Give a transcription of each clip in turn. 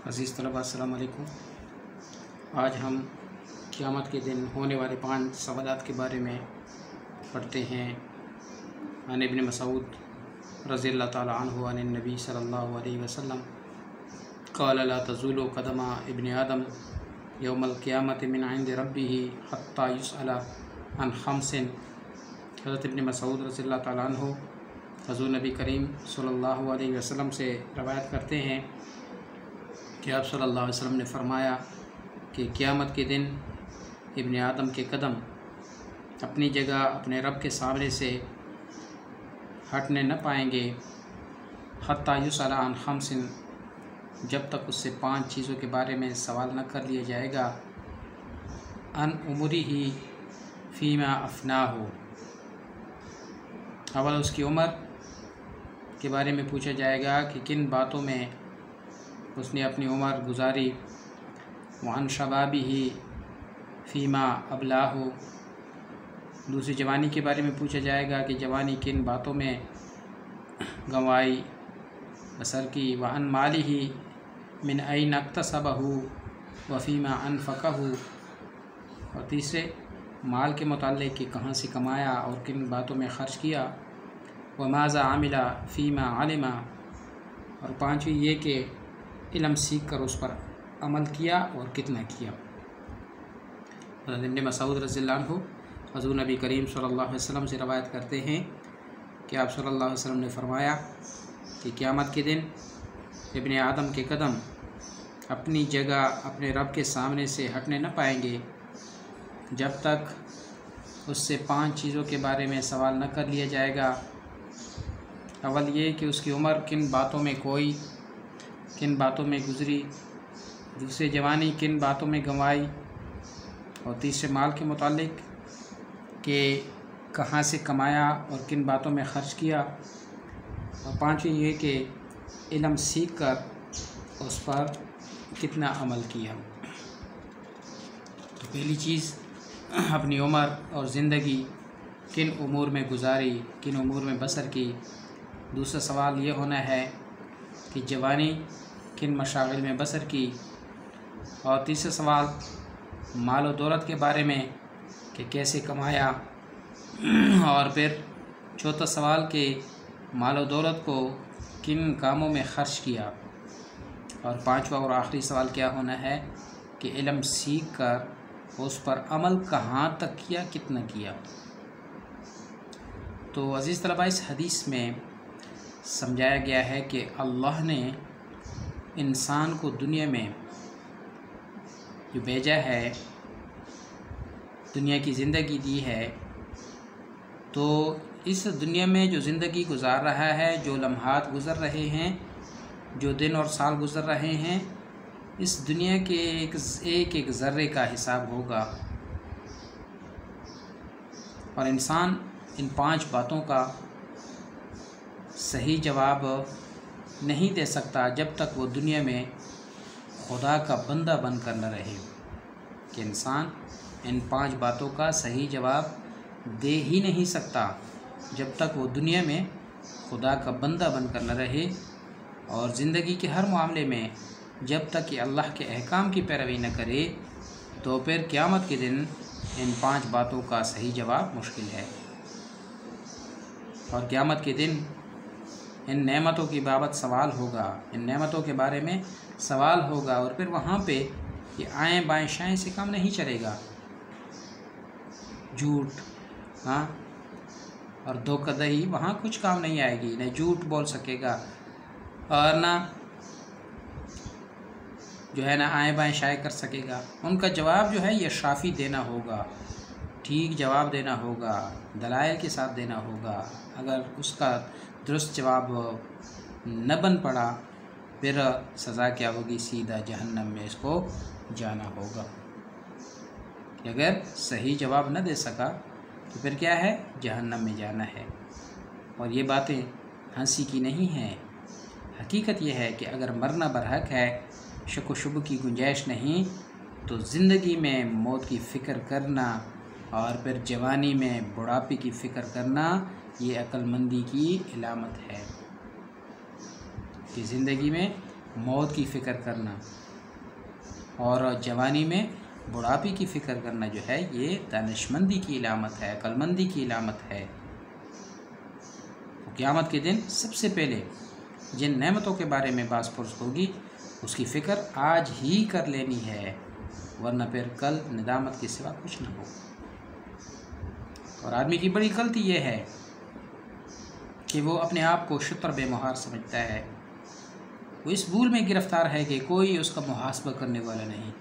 अज़ीज़ तलबा अस्सलाम वालेकुम। आज हम क़यामत के दिन होने वाले 5 सवालात के बारे में पढ़ते हैं। अन इब्न मसूद रज़ियल्लाहु ताला अन्हु अन नबी सल्लल्लाहु अलैहि वसल्लम क़ाल ला तज़ूलु क़दमा इब्न आदम यौमल क़यामति मिन इंदि रब्बिही हत्ता युसअला अन खम्सिन। हज़रत इब्न मसूद रज़ियल्लाहु ताला अन्हु हुज़ूर नबी करीम सल्लल्लाहु अलैहि वसल्लम से रवायत करते हैं कि आप सल्लल्लाहु अलैहि वसल्लम ने फ़रमाया कि क़यामत के दिन इब्न आदम के कदम अपनी जगह अपने रब के सामने से हटने न पाएंगे हत्ता युसअला अन खम्सिन, जब तक उससे 5 चीज़ों के बारे में सवाल न कर लिया जाएगा। अन उमरिही फ़ीमा अफ़नाहु, अवल उसकी उम्र के बारे में पूछा जाएगा कि किन बातों में उसने अपनी उम्र गुजारी। वअन शबाबिही फ़ीमा अबलाहु, दूसरी जवानी के बारे में पूछा जाएगा कि जवानी किन बातों में गंवाई बसर की। वअन मालिही मिन ऐन इक्तसबहु व फ़ीमा अनफ़क़हु, और तीसरे माल के मुताल्लिक़ कि कहाँ से कमाया और किन बातों में ख़र्च किया। व माज़ा आमिला फ़ीमा आलिमा, और 5वीं ये कि इल्म सीख कर उस पर अमल किया और कितना किया। हज़रत इब्न मसूद रज़ियल्लाहु अन्हु हुज़ूर नबी करीम सल्लल्लाहु अलैहि वसल्लम से रवायत करते हैं कि आप सल्लल्लाहु अलैहि वसल्लम ने फ़रमाया कि क़यामत के दिन इब्न आदम के कदम अपनी जगह अपने रब के सामने से हटने न पाएंगे जब तक उससे 5 चीज़ों के बारे में सवाल न कर लिया जाएगा। अव्वल ये कि उसकी उम्र किन बातों में गुज़री, दूसरे जवानी किन बातों में गंवाई, और तीसरे माल के मुताल्लिक़ कि कहाँ से कमाया और किन बातों में ख़र्च किया, और 5वीं ये कि इल्म सीख कर उस पर कितना अमल किया। तो पहली चीज़ अपनी उम्र और ज़िंदगी किन उमूर में गुजारी, किन उमूर में बसर की। दूसरा सवाल ये होना है कि जवानी किन मशागिल में बसर की, और तीसरा सवाल माल और दौलत के बारे में कि कैसे कमाया, और फिर चौथा सवाल कि माल और दौलत को किन कामों में ख़र्च किया, और 5वां और आखिरी सवाल क्या होना है कि इल्म सीख कर उस पर अमल कहाँ तक किया, कितना किया। तो अज़ीज़ तलबा, इस हदीस में समझाया गया है कि अल्लाह ने इंसान को दुनिया में जो भेजा है, दुनिया की ज़िंदगी दी है, तो इस दुनिया में जो ज़िंदगी गुजार रहा है, जो लम्हात गुज़र रहे हैं, जो दिन और साल गुज़र रहे हैं, इस दुनिया के एक ज़र्रे का हिसाब होगा। और इंसान इन 5 बातों का सही जवाब नहीं दे सकता जब तक वो दुनिया में खुदा का बंदा बनकर न रहे। कि इंसान इन 5 बातों का सही जवाब दे ही नहीं सकता जब तक वो दुनिया में खुदा का बंदा बनकर न रहे, और ज़िंदगी के हर मामले में जब तक कि अल्लाह के अहकाम की पैरवी न करे, तो फिर क़यामत के दिन इन 5 बातों का सही जवाब मुश्किल है। और क़यामत के दिन इन नेमतों की बाबत सवाल होगा, इन नेमतों के बारे में सवाल होगा, और फिर वहाँ पे ये आएँ बाएँ शाएँ से काम नहीं चलेगा। झूठ, हाँ, और धोखाधड़ी वहाँ कुछ काम नहीं आएगी। न झूठ बोल सकेगा और ना जो है ना आएँ बाएँ शाये कर सकेगा। उनका जवाब जो है ये शाफ़ी देना होगा, ठीक जवाब देना होगा, दलाइल के साथ देना होगा। अगर उसका दुरुस्त जवाब न बन पड़ा, फिर सज़ा क्या होगी, सीधा जहन्नम में इसको जाना होगा। अगर सही जवाब न दे सका तो फिर क्या है, जहन्नम में जाना है। और ये बातें हंसी की नहीं हैं। हकीकत यह है कि अगर मरना बरहक है, शक व शुबह की गुंजाइश नहीं, तो ज़िंदगी में मौत की फ़िक्र करना और फिर जवानी में बुढ़ापे की फ़िक्र करना, ये अक्लमंदी की इलामत है। कि ज़िंदगी में मौत की फ़िक्र करना और जवानी में बुढ़ापे की फ़िक्र करना जो है ये दानिशमंदी की इलामत है, अक्लमंदी की इलामत है। क़यामत के दिन सबसे पहले जिन नेमतों के बारे में बास पुरस होगी उसकी फ़िक्र आज ही कर लेनी है, वरना फिर कल निदामत के सिवा कुछ न हो। और आदमी की बड़ी गलती यह है कि वो अपने आप को शुतर बेमुहार समझता है। वो इस भूल में गिरफ़्तार है कि कोई उसका मुहासबा करने वाला नहीं,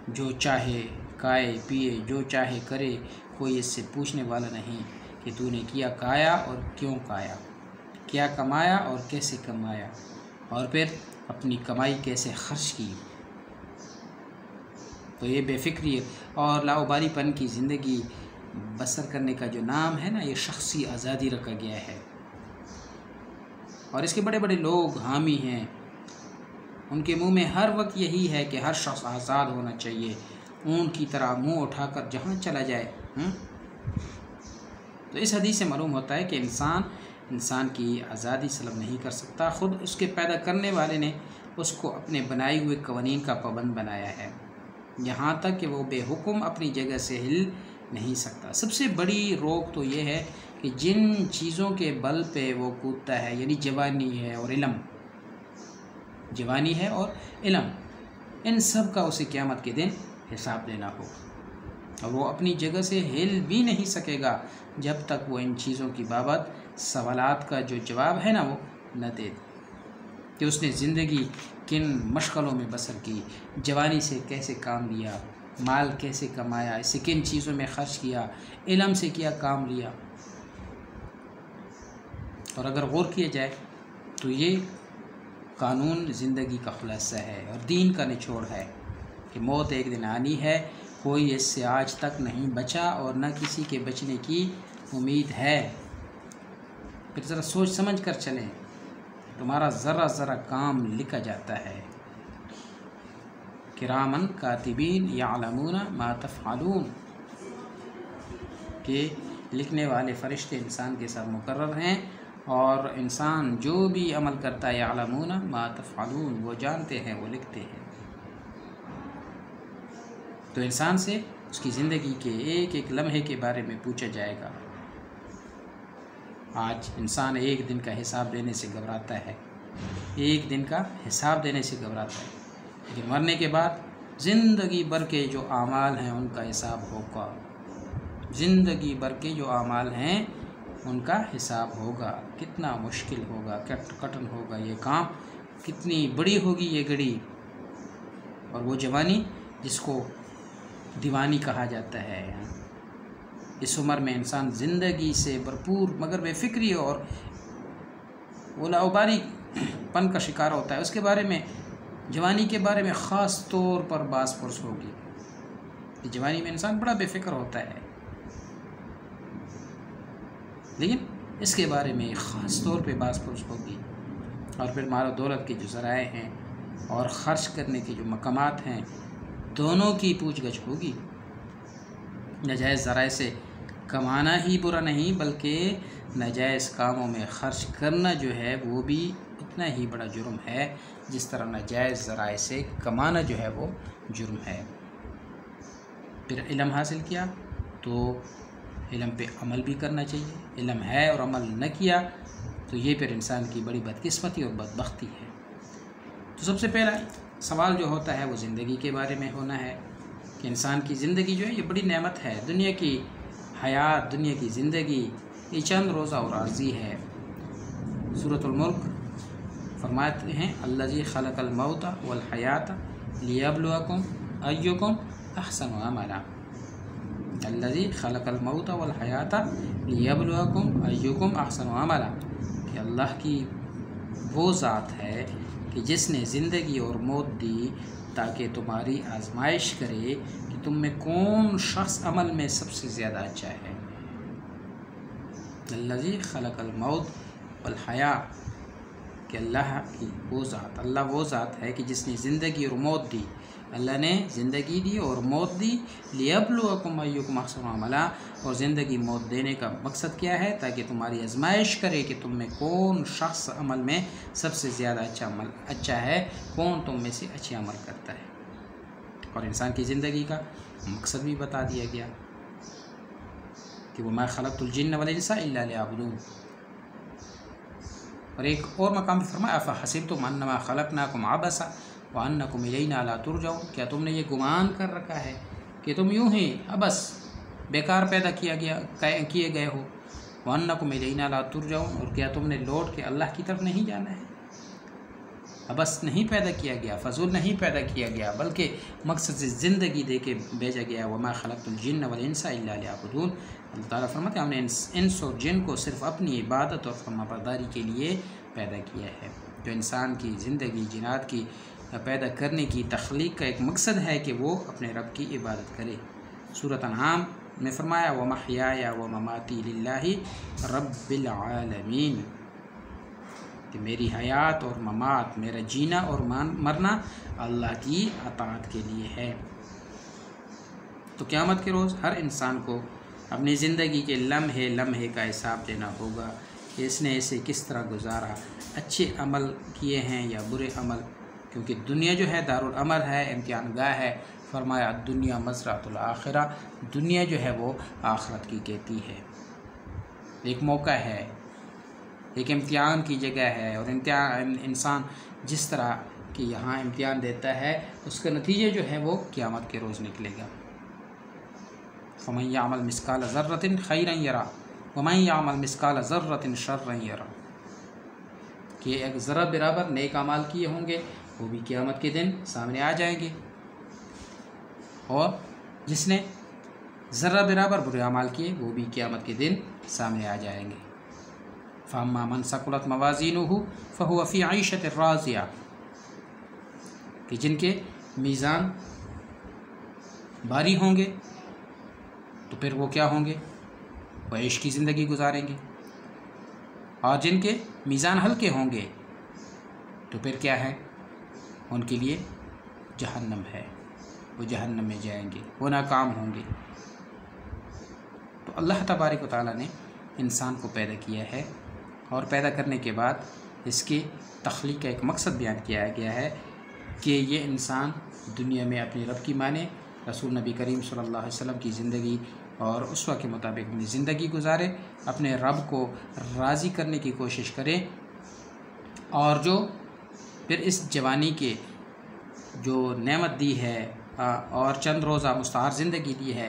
जो चाहे खाए पिए, जो चाहे करे, कोई इससे पूछने वाला नहीं कि तूने किया खाया और क्यों खाया, क्या कमाया और कैसे कमाया, और फिर अपनी कमाई कैसे खर्च की। तो ये बेफिक्री और लाउबालीपन की ज़िंदगी बसर करने का जो नाम है ना, ये शख्सी आज़ादी रखा गया है। और इसके बड़े बड़े लोग हामी हैं, उनके मुंह में हर वक्त यही है कि हर शख्स आज़ाद होना चाहिए, ऊँट की तरह मुंह उठाकर जहाँ चला जाए। तो इस हदीस से मालूम होता है कि इंसान की आज़ादी सलब नहीं कर सकता। ख़ुद उसके पैदा करने वाले ने उसको अपने बनाए हुए कवानीन का पाबंद बनाया है, यहाँ तक कि वो बेहुक्म अपनी जगह से हिल नहीं सकता। सबसे बड़ी रोक तो ये है कि जिन चीज़ों के बल पे वो कूदता है, यानी जवानी है और इल्म, जवानी है और इल्म, इन सब का उसे क़यामत के दिन हिसाब देना होगा। और वो अपनी जगह से हिल भी नहीं सकेगा जब तक वो इन चीज़ों की बाबत सवालात का जो जवाब है ना वो न दे कि उसने ज़िंदगी किन मशगलों में बसर की, जवानी से कैसे काम लिया, माल कैसे कमाया, इसे किन चीज़ों में खर्च किया, इल्म से किया काम लिया। और अगर गौर किया जाए तो ये कानून ज़िंदगी का खुलासा है और दीन का निचोड़ है कि मौत एक दिन आनी है, कोई इससे आज तक नहीं बचा और न किसी के बचने की उम्मीद है। फिर ज़रा सोच समझ कर चलें, तुम्हारा ज़रा ज़रा काम लिखा जाता है। किरामन कातिबीन यअलमून मा तफ़अलून के लिखने वाले फ़रिश्ते इंसान के साथ मुकर्रर हैं और इंसान जो भी अमल करता है यअलमून मा तफ़अलून, वो जानते हैं, वो लिखते हैं। तो इंसान से उसकी ज़िंदगी के एक एक लम्हे के बारे में पूछा जाएगा। आज इंसान एक दिन का हिसाब देने से घबराता है, एक दिन का हिसाब देने से घबराता है, लेकिन मरने के बाद ज़िंदगी भर के जो आमाल हैं उनका हिसाब होगा। ज़िंदगी भर के जो आमाल हैं उनका हिसाब होगा। कितना मुश्किल होगा, कठिन होगा ये काम, कितनी बड़ी होगी ये घड़ी। और वो जवानी जिसको दीवानी कहा जाता है, इस उम्र में इंसान ज़िंदगी से भरपूर मगर बेफिक्री और वो लाउबाली पन का शिकार होता है। उसके बारे में, जवानी के बारे में ख़ास तौर पर बास पुरस होगी कि जवानी में इंसान बड़ा बेफिक्र होता है, लेकिन इसके बारे में ख़ास तौर पे बास पुरस होगी। और फिर माल दौलत के जो ज़राए हैं और ख़र्च करने के जो मकामात हैं, दोनों की पूछगछ होगी। नाजायज़ ज़राए से कमाना ही बुरा नहीं, बल्कि नाजायज़ कामों में ख़र्च करना जो है वो भी उतना ही बड़ा जुर्म है जिस तरह नाजायज़ ज़राए से कमाना जो है वो जुर्म है। फिर इल्म हासिल किया तो इल्म पे अमल भी करना चाहिए। इल्म है और अमल न किया तो ये फिर इंसान की बड़ी बदकिस्मती और बदबख्ती है। तो सबसे पहला सवाल जो होता है वो ज़िंदगी के बारे में होना है कि इंसान की ज़िंदगी जो है ये बड़ी नेमत है। दुनिया की हयात, दुनिया की ज़िंदगी ये चंद रोज़ा और आर्ज़ी है। सूरतुल मुल्क फरमाते हैं अल्लज़ी खलक़ल मौत वल हयात लियब्लुवकुम अय्युकुम अहसनु अमला। अल्लज़ी खलक़ल मौत वल हयात लियब्लुवकुम अय्युकुम अहसनु अमला कि अल्लाह की वो ज़ात है कि जिसने ज़िंदगी और मौत दी ताकि तुम्हारी आजमाइश करे कि तुम में कौन शख्स अमल में सबसे ज़्यादा अच्छा है। अल्लज़ी खलक़ल मौत वल हया, कि अल्लाह की वो ज़ात, अल्लाह वो ज़ात है कि जिसने ज़िंदगी और मौत दी, अल्लाह ने ज़िंदगी दी और मौत दी, लियब्लुवकुम अय्युकुम अहसनु अमला, और ज़िंदगी मौत देने का मकसद क्या है? ताकि तुम्हारी आजमाइश करे कि तुम में कौन शख्स अमल में सबसे ज़्यादा अच्छा है, कौन तुम में से अच्छे अमल करता है। और इंसान की ज़िंदगी का मकसद भी बता दिया गया कि वमा खलक़तुल जिन्न वल इंसा इल्ला लियअबुदून। और एक और मकाम में फरमाया अफ़हसिबतुम अन्नमा खलक़नाकुम अबसा व अन्नकुम इलैना ला तुरजऊन, क्या तुमने ये गुमान कर रखा है कि तुम यूं ही अबस बेकार पैदा किए गए हो, व अन्नकुम इलैना ला तुरजऊन, और क्या तुमने लौट के अल्लाह की तरफ नहीं जाना है। अबस नहीं पैदा किया गया, फजूल नहीं पैदा किया गया, बल्कि मकसद से ज़िंदगी दे के भेजा गया। वमा खलक़तुल जिन्न वल इंसा इल्ला लियअबुदून। अल्लाह ताला फरमाते हैं हमने इंस और जिन को सिर्फ़ अपनी इबादत और फरमाबरदारी के लिए पैदा किया है। जो इंसान की ज़िंदगी जिनात की पैदा करने की तख्लीक का एक मकसद है कि वो अपने रब की इबादत करे। सूरत अनआम में फरमाया व महयाया व ममाती लिल्लाहि रब्बिल आलमीन, कि मेरी हयात और ममात, मेरा जीना और मरना अल्लाह की अताअत के लिए है। तो क़यामत के रोज़ हर इंसान को अपनी ज़िंदगी के लम्हे लम्हे का हिसाब देना होगा कि इसने इसे किस तरह गुजारा, अच्छे अमल किए हैं या बुरे अमल, क्योंकि दुनिया जो है दारुल अमल है, इम्तिहान गाह है। फरमाया दुनिया मज़रातुल आखिरा, दुनिया जो है वो आखरत की कहती है, एक मौका है, एक इम्तिहान की जगह है। और इंसान जिस तरह कि यहाँ इम्तिहान देता है उसका नतीजा जो है वो क़यामत के रोज़ निकलेगा। फमन यामल मिस्काल ज़र्रतिन खैरन यरा वमन यामल मिस्काल ज़र्रतिन शर्रन यरा, कि एक ज़रा बराबर नेक अमाल किए होंगे वो भी क़यामत के दिन सामने आ जाएंगे, और जिसने ज़र्रा बराबर बुरे अमाल किए वो भी क़यामत के दिन सामने आ जाएंगे। फ़अम्मा मन सक़ुलत मवाज़ीनुहु फ़हुव फ़ी आइशतिर राज़िया, कि जिनके मीज़ान भारी होंगे तो फिर वो क्या होंगे? वह ऐश की ज़िंदगी गुजारेंगे। और जिनके मीज़ान हल्के होंगे तो फिर क्या है? उनके लिए जहन्नम है, वो जहन्नम में जाएंगे, वो नाकाम होंगे। तो अल्लाह तबारक व तआला ने इंसान को पैदा किया है, और पैदा करने के बाद इसकी तख्लीक का एक मकसद बयान किया गया है कि ये इंसान दुनिया में अपने रब की माने, रसूल नबी करीम सल्लल्लाहु अलैहि वसल्लम की ज़िंदगी और उसवा के मुताबिक अपनी ज़िंदगी गुजारे, अपने रब को राज़ी करने की कोशिश करे, और जो फिर इस जवानी के जो नेमत दी है और चंद रोज़ा मुस्तार ज़िंदगी दी है,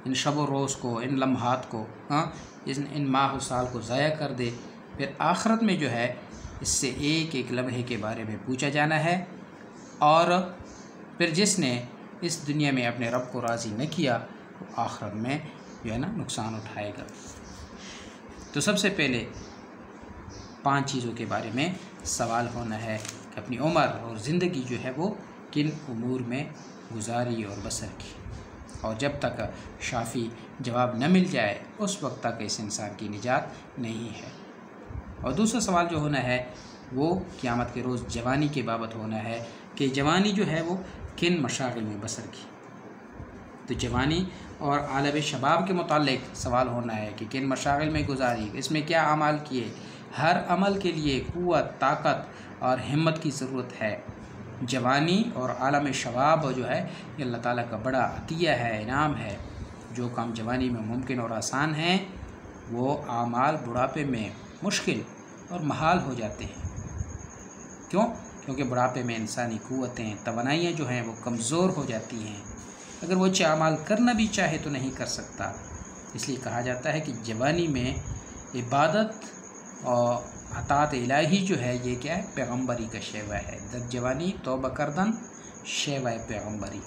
इन शब रोज़ को, इन लम्हात को, इन माह साल को ज़ाया कर दे, फिर आखिरत में जो है इससे एक एक लम्हे के बारे में पूछा जाना है। और फिर जिसने इस दुनिया में अपने रब को राज़ी न किया वो आखिरत में जो है ना नुकसान उठाएगा। तो सबसे पहले 5 चीज़ों के बारे में सवाल होना है कि अपनी उम्र और ज़िंदगी जो है वो किन उमूर में गुजारी और बसर की, और जब तक शाफ़ी जवाब न मिल जाए उस वक्त तक इस इंसान की निजात नहीं है। और दूसरा सवाल जो होना है वो क़यामत के रोज़ जवानी के बाबत होना है कि जवानी जो है वो किन मशागिल में बसर की। तो जवानी और आलम शबाब के मुतालिक सवाल होना है कि किन मशागिल में गुजारी, इसमें क्या अमाल किए। हर अमल के लिए क़ुव्वत, ताकत और हिम्मत की ज़रूरत है। जवानी और आलम शबाब जो है ये अल्लाह ताला का बड़ा अतिया है, इनाम है। जो काम जवानी में मुमकिन और आसान हैं वो आमाल बुढ़ापे में मुश्किल और महाल हो जाते हैं। क्यों? क्योंकि बुढ़ापे में इंसानी क़ुव्वतें, तवानाइयाँ जो हैं वो कमज़ोर हो जाती हैं। अगर वो अच्छे अमाल करना भी चाहे तो नहीं कर सकता। इसलिए कहा जाता है कि जवानी में इबादत और अताअत इलाही जो है ये क्या है? पैगम्बरी का शेवा है। दर जवानी तौबा करदन शेवा पैगम्बरी।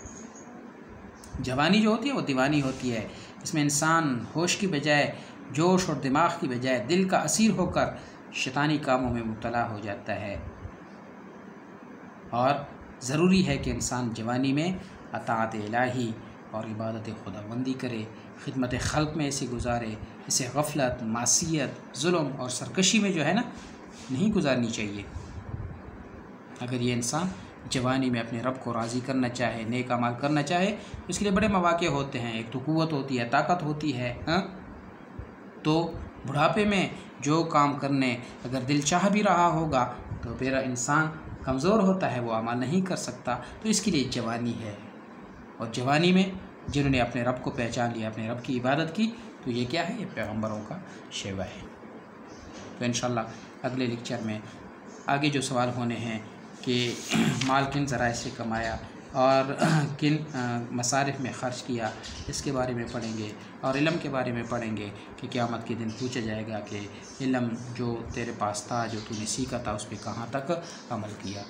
जवानी जो होती है वो दीवानी होती है। इसमें इंसान होश की बजाय, जोश और दिमाग की बजाय दिल का असीर होकर शैतानी कामों में मुब्तला हो जाता है। और ज़रूरी है कि इंसान जवानी में अताअत इलाही और इबादत खुदाबंदी करे, खिदमत खल्क़ में इसे गुजारे, इसे गफलत, मासियत, जुल्म और सरकशी में जो है ना नहीं गुजारनी चाहिए। अगर ये इंसान जवानी में अपने रब को राज़ी करना चाहे, नेक अमाल करना चाहे, तो इसके लिए बड़े मौक़े होते हैं। एक तो क़ुव्वत होती है, ताकत होती है, तो बुढ़ापे में जो काम करने अगर दिल चाह भी रहा होगा तो फिर इंसान कमज़ोर होता है, वो अमल नहीं कर सकता। तो इसके लिए जवानी है। और जवानी में जिन्होंने अपने रब को पहचान लिया, अपने रब की इबादत की, तो ये क्या है? ये पैगम्बरों का शेवा है। तो इंशाअल्लाह अगले लेक्चर में आगे जो सवाल होने हैं कि माल किन ज़राए से कमाया और किन मसारिफ में ख़र्च किया, इसके बारे में पढ़ेंगे। और इल्म के बारे में पढ़ेंगे कि क़यामत के दिन पूछा जाएगा कि इल्म जो तेरे पास था, जो तूने सीखा था, उस पर कहाँ तक अमल किया।